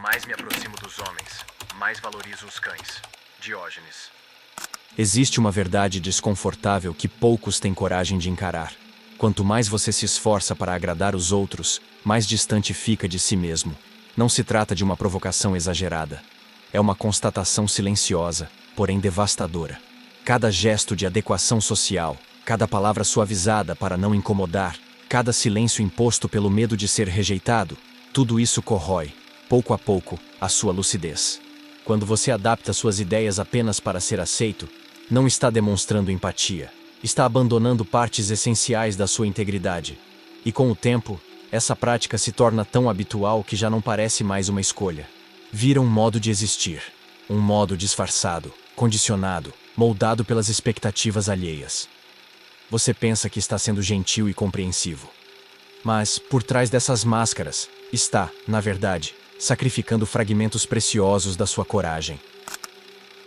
mais me aproximo dos homens, mais valorizo os cães. Diógenes. Existe uma verdade desconfortável que poucos têm coragem de encarar. Quanto mais você se esforça para agradar os outros, mais distante fica de si mesmo. Não se trata de uma provocação exagerada. É uma constatação silenciosa, porém devastadora. Cada gesto de adequação social, cada palavra suavizada para não incomodar, cada silêncio imposto pelo medo de ser rejeitado, tudo isso corrói, pouco a pouco, a sua lucidez. Quando você adapta suas ideias apenas para ser aceito, não está demonstrando empatia. Está abandonando partes essenciais da sua integridade. E com o tempo, essa prática se torna tão habitual que já não parece mais uma escolha. Vira um modo de existir. Um modo disfarçado, condicionado, moldado pelas expectativas alheias. Você pensa que está sendo gentil e compreensivo. Mas, por trás dessas máscaras, está, na verdade, sacrificando fragmentos preciosos da sua coragem.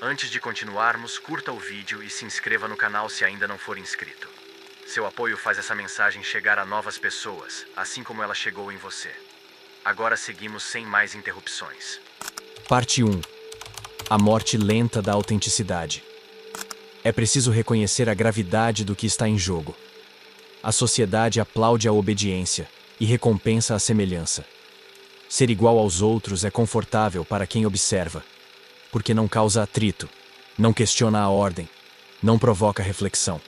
Antes de continuarmos, curta o vídeo e se inscreva no canal se ainda não for inscrito. Seu apoio faz essa mensagem chegar a novas pessoas, assim como ela chegou em você. Agora seguimos sem mais interrupções. Parte 1. A morte lenta da autenticidade. É preciso reconhecer a gravidade do que está em jogo. A sociedade aplaude a obediência e recompensa a semelhança. Ser igual aos outros é confortável para quem observa, porque não causa atrito, não questiona a ordem, não provoca reflexão.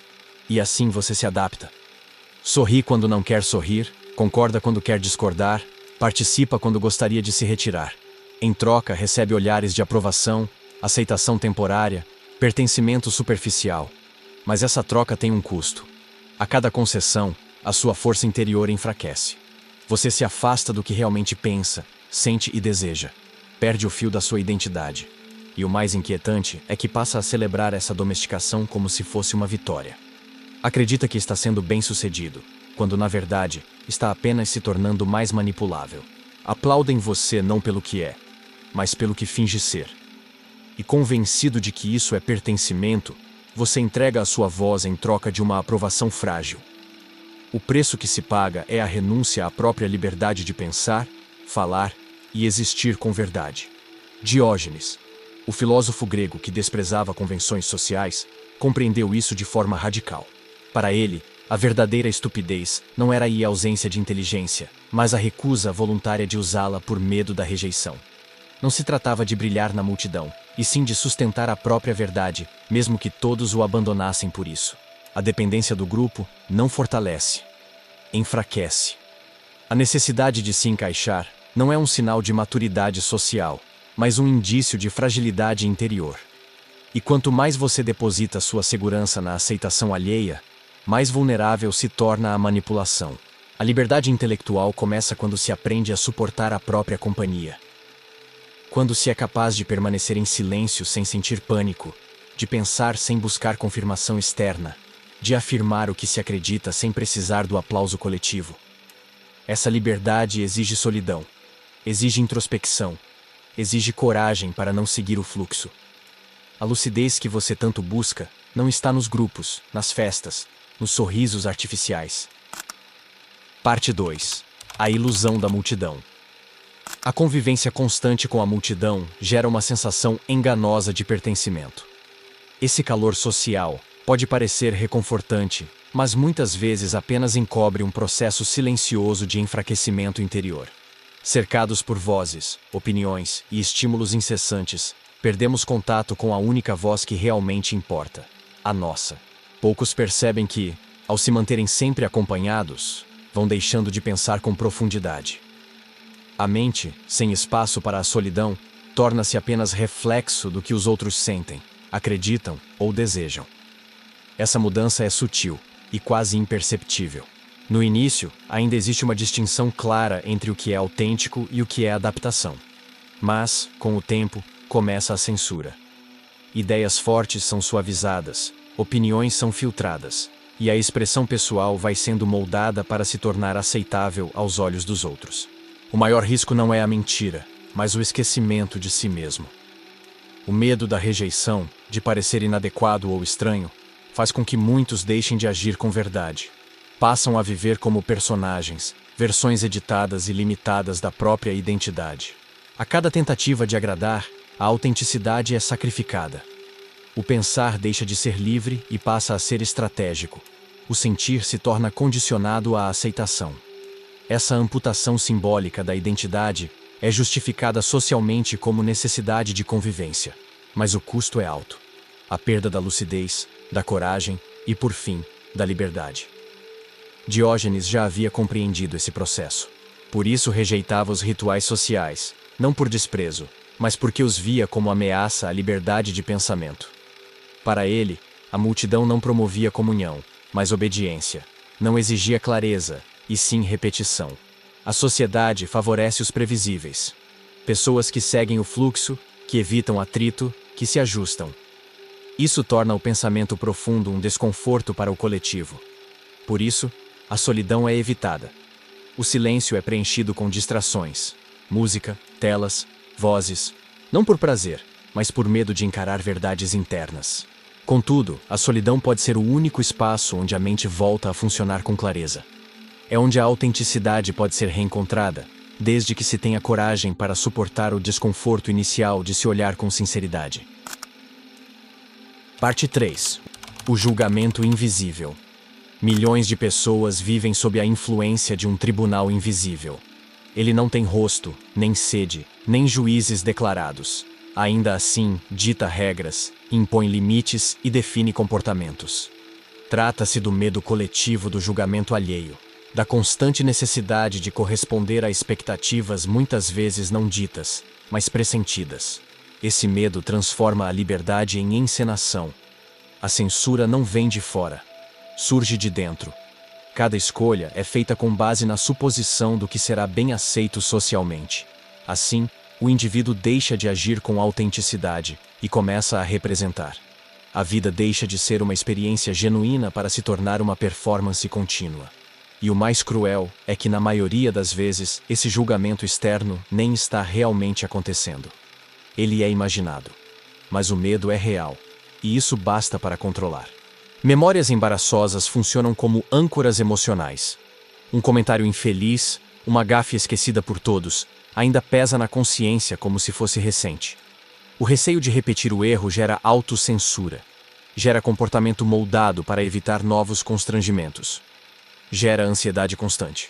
E assim você se adapta. Sorri quando não quer sorrir, concorda quando quer discordar, participa quando gostaria de se retirar. Em troca, recebe olhares de aprovação, aceitação temporária, pertencimento superficial. Mas essa troca tem um custo. A cada concessão, a sua força interior enfraquece. Você se afasta do que realmente pensa, sente e deseja. Perde o fio da sua identidade. E o mais inquietante é que passa a celebrar essa domesticação como se fosse uma vitória. Acredita que está sendo bem-sucedido, quando na verdade está apenas se tornando mais manipulável. Aplaudem você não pelo que é, mas pelo que finge ser. E convencido de que isso é pertencimento, você entrega a sua voz em troca de uma aprovação frágil. O preço que se paga é a renúncia à própria liberdade de pensar, falar e existir com verdade. Diógenes, o filósofo grego que desprezava convenções sociais, compreendeu isso de forma radical. Para ele, a verdadeira estupidez não era a ausência de inteligência, mas a recusa voluntária de usá-la por medo da rejeição. Não se tratava de brilhar na multidão, e sim de sustentar a própria verdade, mesmo que todos o abandonassem por isso. A dependência do grupo não fortalece, enfraquece. A necessidade de se encaixar não é um sinal de maturidade social, mas um indício de fragilidade interior. E quanto mais você deposita sua segurança na aceitação alheia, mais vulnerável se torna a manipulação. A liberdade intelectual começa quando se aprende a suportar a própria companhia. Quando se é capaz de permanecer em silêncio sem sentir pânico, de pensar sem buscar confirmação externa, de afirmar o que se acredita sem precisar do aplauso coletivo. Essa liberdade exige solidão, exige introspecção, exige coragem para não seguir o fluxo. A lucidez que você tanto busca não está nos grupos, nas festas, nos sorrisos artificiais. Parte 2. A ilusão da multidão. A convivência constante com a multidão gera uma sensação enganosa de pertencimento. Esse calor social pode parecer reconfortante, mas muitas vezes apenas encobre um processo silencioso de enfraquecimento interior. Cercados por vozes, opiniões e estímulos incessantes, perdemos contato com a única voz que realmente importa, a nossa. Poucos percebem que, ao se manterem sempre acompanhados, vão deixando de pensar com profundidade. A mente, sem espaço para a solidão, torna-se apenas reflexo do que os outros sentem, acreditam ou desejam. Essa mudança é sutil e quase imperceptível. No início, ainda existe uma distinção clara entre o que é autêntico e o que é adaptação. Mas, com o tempo, começa a censura. Ideias fortes são suavizadas, opiniões são filtradas, e a expressão pessoal vai sendo moldada para se tornar aceitável aos olhos dos outros. O maior risco não é a mentira, mas o esquecimento de si mesmo. O medo da rejeição, de parecer inadequado ou estranho, faz com que muitos deixem de agir com verdade. Passam a viver como personagens, versões editadas e limitadas da própria identidade. A cada tentativa de agradar, a autenticidade é sacrificada. O pensar deixa de ser livre e passa a ser estratégico. O sentir se torna condicionado à aceitação. Essa amputação simbólica da identidade é justificada socialmente como necessidade de convivência, mas o custo é alto. A perda da lucidez, da coragem e, por fim, da liberdade. Diógenes já havia compreendido esse processo. Por isso rejeitava os rituais sociais, não por desprezo, mas porque os via como ameaça à liberdade de pensamento. Para ele, a multidão não promovia comunhão, mas obediência. Não exigia clareza, e sim repetição. A sociedade favorece os previsíveis. Pessoas que seguem o fluxo, que evitam atrito, que se ajustam. Isso torna o pensamento profundo um desconforto para o coletivo. Por isso, a solidão é evitada. O silêncio é preenchido com distrações, música, telas, vozes, não por prazer, mas por medo de encarar verdades internas. Contudo, a solidão pode ser o único espaço onde a mente volta a funcionar com clareza. É onde a autenticidade pode ser reencontrada, desde que se tenha coragem para suportar o desconforto inicial de se olhar com sinceridade. Parte 3. O julgamento invisível. Milhões de pessoas vivem sob a influência de um tribunal invisível. Ele não tem rosto, nem sede, nem juízes declarados. Ainda assim, dita regras, impõe limites e define comportamentos. Trata-se do medo coletivo do julgamento alheio, da constante necessidade de corresponder a expectativas muitas vezes não ditas, mas pressentidas. Esse medo transforma a liberdade em encenação. A censura não vem de fora. Surge de dentro. Cada escolha é feita com base na suposição do que será bem aceito socialmente. Assim, o indivíduo deixa de agir com autenticidade e começa a representar. A vida deixa de ser uma experiência genuína para se tornar uma performance contínua. E o mais cruel é que, na maioria das vezes, esse julgamento externo nem está realmente acontecendo. Ele é imaginado. Mas o medo é real, e isso basta para controlar. Memórias embaraçosas funcionam como âncoras emocionais. Um comentário infeliz, uma gafe esquecida por todos, ainda pesa na consciência como se fosse recente. O receio de repetir o erro gera autocensura. Gera comportamento moldado para evitar novos constrangimentos. Gera ansiedade constante.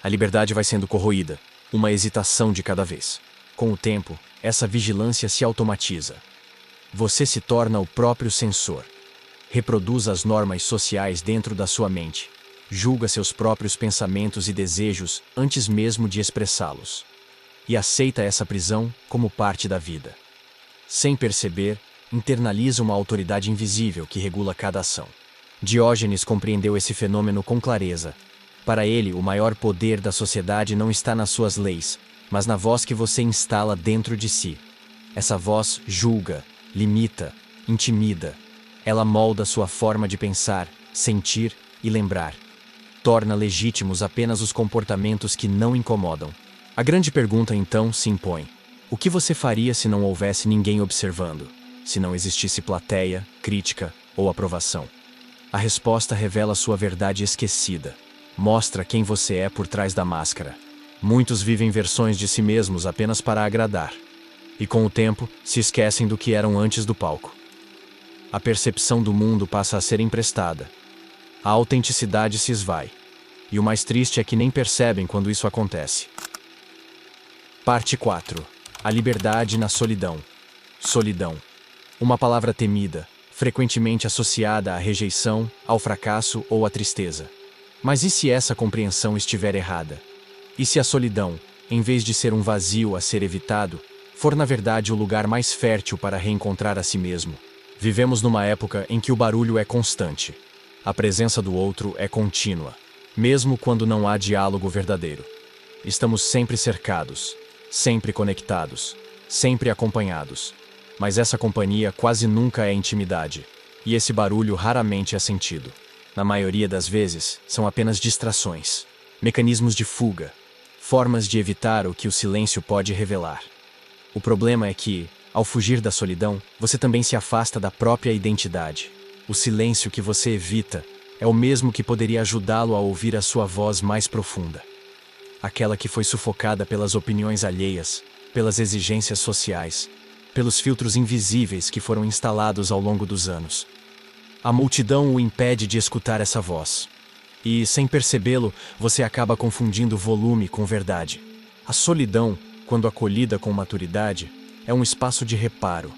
A liberdade vai sendo corroída, uma hesitação de cada vez. Com o tempo, essa vigilância se automatiza. Você se torna o próprio censor. Reproduz as normas sociais dentro da sua mente. Julga seus próprios pensamentos e desejos antes mesmo de expressá-los. E aceita essa prisão como parte da vida. Sem perceber, internaliza uma autoridade invisível que regula cada ação. Diógenes compreendeu esse fenômeno com clareza. Para ele, o maior poder da sociedade não está nas suas leis, mas na voz que você instala dentro de si. Essa voz julga, limita, intimida. Ela molda sua forma de pensar, sentir e lembrar. Torna legítimos apenas os comportamentos que não incomodam. A grande pergunta então se impõe: o que você faria se não houvesse ninguém observando? Se não existisse plateia, crítica ou aprovação? A resposta revela sua verdade esquecida. Mostra quem você é por trás da máscara. Muitos vivem versões de si mesmos apenas para agradar. E com o tempo, se esquecem do que eram antes do palco. A percepção do mundo passa a ser emprestada. A autenticidade se esvai. E o mais triste é que nem percebem quando isso acontece. Parte 4. A liberdade na solidão. Solidão. Uma palavra temida, frequentemente associada à rejeição, ao fracasso ou à tristeza. Mas e se essa compreensão estiver errada? E se a solidão, em vez de ser um vazio a ser evitado, for na verdade o lugar mais fértil para reencontrar a si mesmo? Vivemos numa época em que o barulho é constante. A presença do outro é contínua, mesmo quando não há diálogo verdadeiro. Estamos sempre cercados, sempre conectados, sempre acompanhados. Mas essa companhia quase nunca é intimidade, e esse barulho raramente é sentido. Na maioria das vezes, são apenas distrações, mecanismos de fuga, formas de evitar o que o silêncio pode revelar. O problema é que, ao fugir da solidão, você também se afasta da própria identidade. O silêncio que você evita é o mesmo que poderia ajudá-lo a ouvir a sua voz mais profunda. Aquela que foi sufocada pelas opiniões alheias, pelas exigências sociais, pelos filtros invisíveis que foram instalados ao longo dos anos. A multidão o impede de escutar essa voz. E, sem percebê-lo, você acaba confundindo volume com verdade. A solidão, quando acolhida com maturidade, é um espaço de reparo.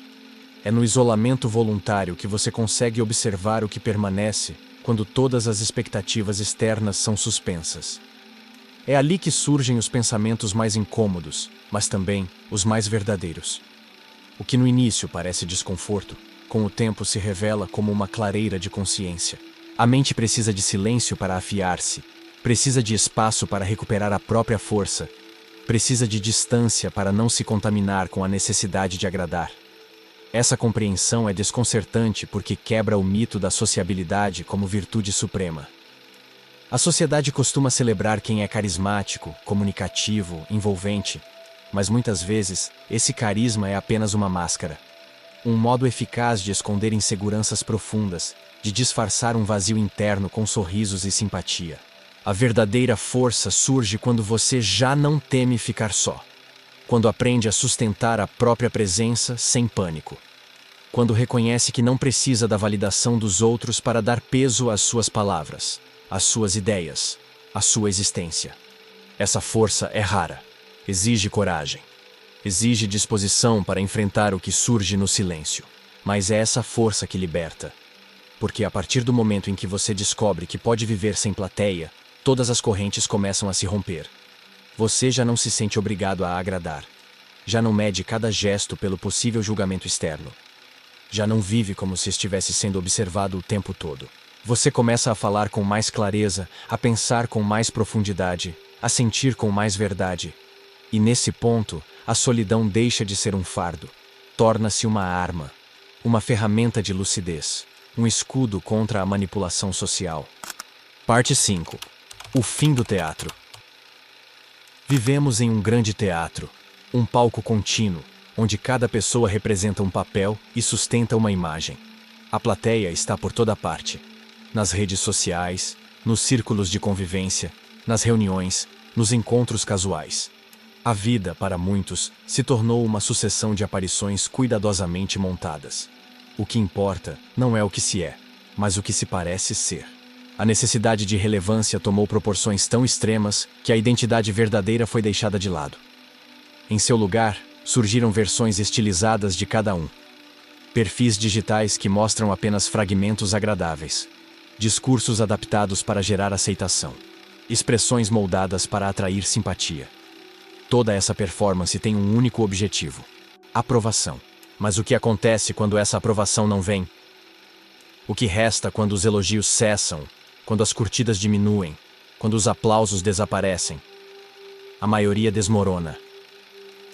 É no isolamento voluntário que você consegue observar o que permanece quando todas as expectativas externas são suspensas. É ali que surgem os pensamentos mais incômodos, mas também os mais verdadeiros. O que no início parece desconforto, com o tempo se revela como uma clareira de consciência. A mente precisa de silêncio para afiar-se, precisa de espaço para recuperar a própria força, precisa de distância para não se contaminar com a necessidade de agradar. Essa compreensão é desconcertante porque quebra o mito da sociabilidade como virtude suprema. A sociedade costuma celebrar quem é carismático, comunicativo, envolvente, mas muitas vezes esse carisma é apenas uma máscara. Um modo eficaz de esconder inseguranças profundas, de disfarçar um vazio interno com sorrisos e simpatia. A verdadeira força surge quando você já não teme ficar só. Quando aprende a sustentar a própria presença sem pânico. Quando reconhece que não precisa da validação dos outros para dar peso às suas palavras, às suas ideias, à sua existência. Essa força é rara. Exige coragem. Exige disposição para enfrentar o que surge no silêncio. Mas é essa força que liberta. Porque a partir do momento em que você descobre que pode viver sem plateia, todas as correntes começam a se romper. Você já não se sente obrigado a agradar. Já não mede cada gesto pelo possível julgamento externo. Já não vive como se estivesse sendo observado o tempo todo. Você começa a falar com mais clareza, a pensar com mais profundidade, a sentir com mais verdade. E nesse ponto, a solidão deixa de ser um fardo. Torna-se uma arma, uma ferramenta de lucidez, um escudo contra a manipulação social. Parte 5. O fim do teatro. Vivemos em um grande teatro, um palco contínuo, onde cada pessoa representa um papel e sustenta uma imagem. A plateia está por toda parte. Nas redes sociais, nos círculos de convivência, nas reuniões, nos encontros casuais. A vida, para muitos, se tornou uma sucessão de aparições cuidadosamente montadas. O que importa não é o que se é, mas o que se parece ser. A necessidade de relevância tomou proporções tão extremas que a identidade verdadeira foi deixada de lado. Em seu lugar, surgiram versões estilizadas de cada um. Perfis digitais que mostram apenas fragmentos agradáveis. Discursos adaptados para gerar aceitação. Expressões moldadas para atrair simpatia. Toda essa performance tem um único objetivo: aprovação. Mas o que acontece quando essa aprovação não vem? O que resta quando os elogios cessam, quando as curtidas diminuem, quando os aplausos desaparecem? A maioria desmorona.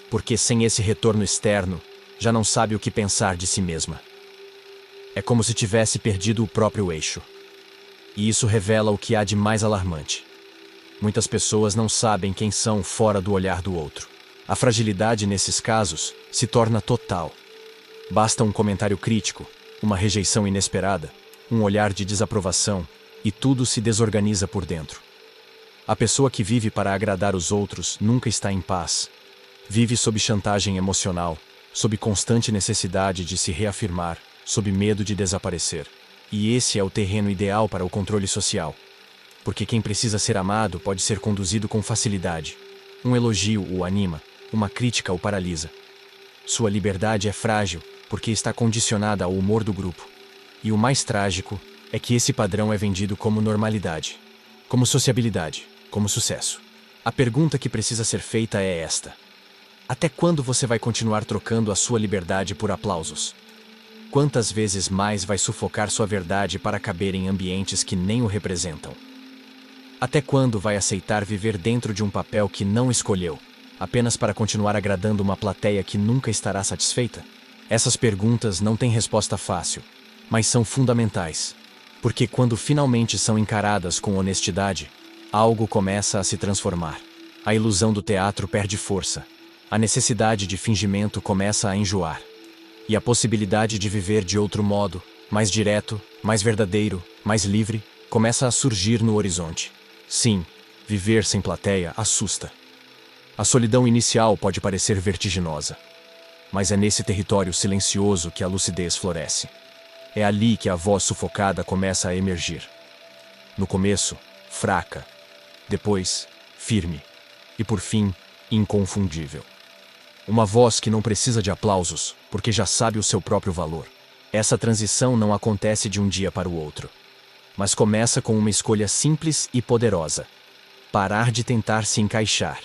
Porque sem esse retorno externo, já não sabe o que pensar de si mesma. É como se tivesse perdido o próprio eixo. E isso revela o que há de mais alarmante. Muitas pessoas não sabem quem são fora do olhar do outro. A fragilidade nesses casos se torna total. Basta um comentário crítico, uma rejeição inesperada, um olhar de desaprovação, e tudo se desorganiza por dentro. A pessoa que vive para agradar os outros nunca está em paz. Vive sob chantagem emocional, sob constante necessidade de se reafirmar, sob medo de desaparecer. E esse é o terreno ideal para o controle social. Porque quem precisa ser amado pode ser conduzido com facilidade. Um elogio o anima, uma crítica o paralisa. Sua liberdade é frágil, porque está condicionada ao humor do grupo. E o mais trágico é que esse padrão é vendido como normalidade, como sociabilidade, como sucesso. A pergunta que precisa ser feita é esta: até quando você vai continuar trocando a sua liberdade por aplausos? Quantas vezes mais vai sufocar sua verdade para caber em ambientes que nem o representam? Até quando vai aceitar viver dentro de um papel que não escolheu, apenas para continuar agradando uma plateia que nunca estará satisfeita? Essas perguntas não têm resposta fácil, mas são fundamentais, porque quando finalmente são encaradas com honestidade, algo começa a se transformar. A ilusão do teatro perde força, a necessidade de fingimento começa a enjoar, e a possibilidade de viver de outro modo, mais direto, mais verdadeiro, mais livre, começa a surgir no horizonte. Sim, viver sem plateia assusta. A solidão inicial pode parecer vertiginosa, mas é nesse território silencioso que a lucidez floresce. É ali que a voz sufocada começa a emergir. No começo, fraca, depois, firme, e por fim, inconfundível. Uma voz que não precisa de aplausos, porque já sabe o seu próprio valor. Essa transição não acontece de um dia para o outro, mas começa com uma escolha simples e poderosa: parar de tentar se encaixar.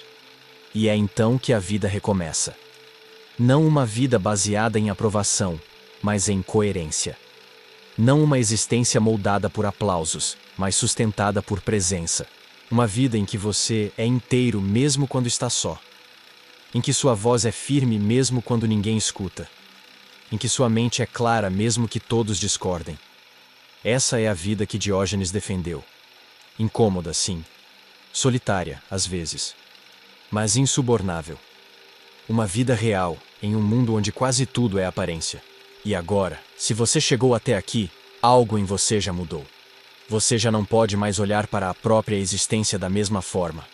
E é então que a vida recomeça. Não uma vida baseada em aprovação, mas em coerência. Não uma existência moldada por aplausos, mas sustentada por presença. Uma vida em que você é inteiro mesmo quando está só. Em que sua voz é firme mesmo quando ninguém escuta. Em que sua mente é clara mesmo que todos discordem. Essa é a vida que Diógenes defendeu. Incômoda, sim. Solitária, às vezes. Mas insubornável. Uma vida real, em um mundo onde quase tudo é aparência. E agora, se você chegou até aqui, algo em você já mudou. Você já não pode mais olhar para a própria existência da mesma forma.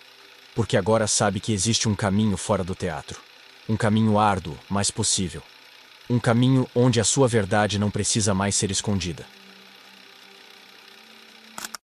Porque agora sabe que existe um caminho fora do teatro. Um caminho árduo, mas possível. Um caminho onde a sua verdade não precisa mais ser escondida.